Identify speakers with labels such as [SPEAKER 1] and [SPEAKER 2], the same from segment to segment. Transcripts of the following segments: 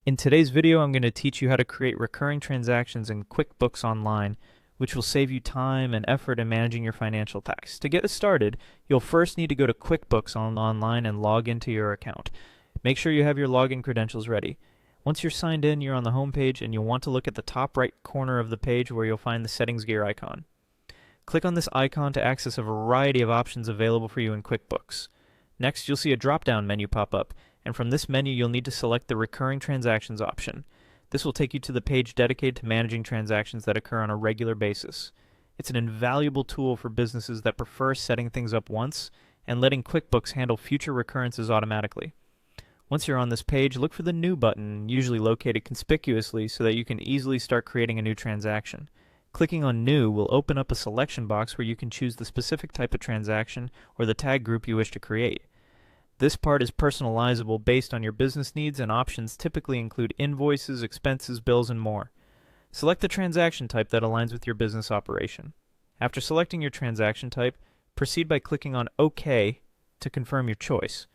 [SPEAKER 1] In today's video, I'm going to teach you how to create recurring transactions in QuickBooks Online, which will save you time and effort in managing your financial tasks. To get started, you'll first need to go to QuickBooks Online and log into your account. Make sure you have your login credentials ready. Once you're signed in, you're on the home page and you'll want to look at the top right corner of the page where you'll find the settings gear icon. Click on this icon to access a variety of options available for you in QuickBooks. Next, you'll see a drop-down menu pop up, and from this menu you'll need to select the Recurring Transactions option. This will take you to the page dedicated to managing transactions that occur on a regular basis. It's an invaluable tool for businesses that prefer setting things up once and letting QuickBooks handle future recurrences automatically. Once you're on this page, look for the New button, usually located conspicuously so that you can easily start creating a new transaction. Clicking on New will open up a selection box where you can choose the specific type of transaction or the tag group you wish to create. This part is personalizable based on your business needs, and options typically include invoices, expenses, bills, and more. Select the transaction type that aligns with your business operation. After selecting your transaction type, proceed by clicking on OK to confirm your choice.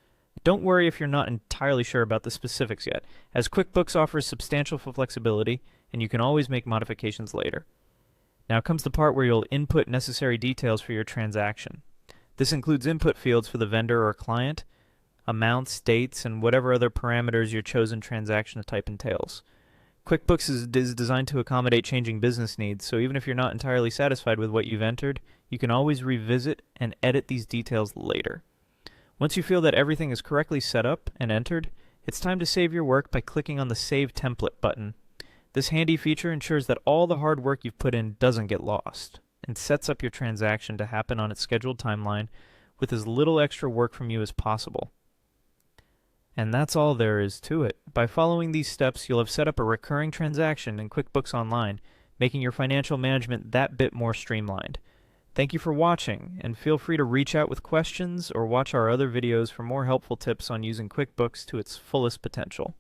[SPEAKER 1] Don't worry if you're not entirely sure about the specifics yet, as QuickBooks offers substantial flexibility, and you can always make modifications later. Now comes the part where you'll input necessary details for your transaction. This includes input fields for the vendor or client, amounts, dates, and whatever other parameters your chosen transaction type entails. QuickBooks is designed to accommodate changing business needs, so even if you're not entirely satisfied with what you've entered, you can always revisit and edit these details later. Once you feel that everything is correctly set up and entered, it's time to save your work by clicking on the Save Template button. This handy feature ensures that all the hard work you've put in doesn't get lost, and sets up your transaction to happen on its scheduled timeline with as little extra work from you as possible. And that's all there is to it. By following these steps, you'll have set up a recurring transaction in QuickBooks Online, making your financial management that bit more streamlined. Thank you for watching, and feel free to reach out with questions or watch our other videos for more helpful tips on using QuickBooks to its fullest potential.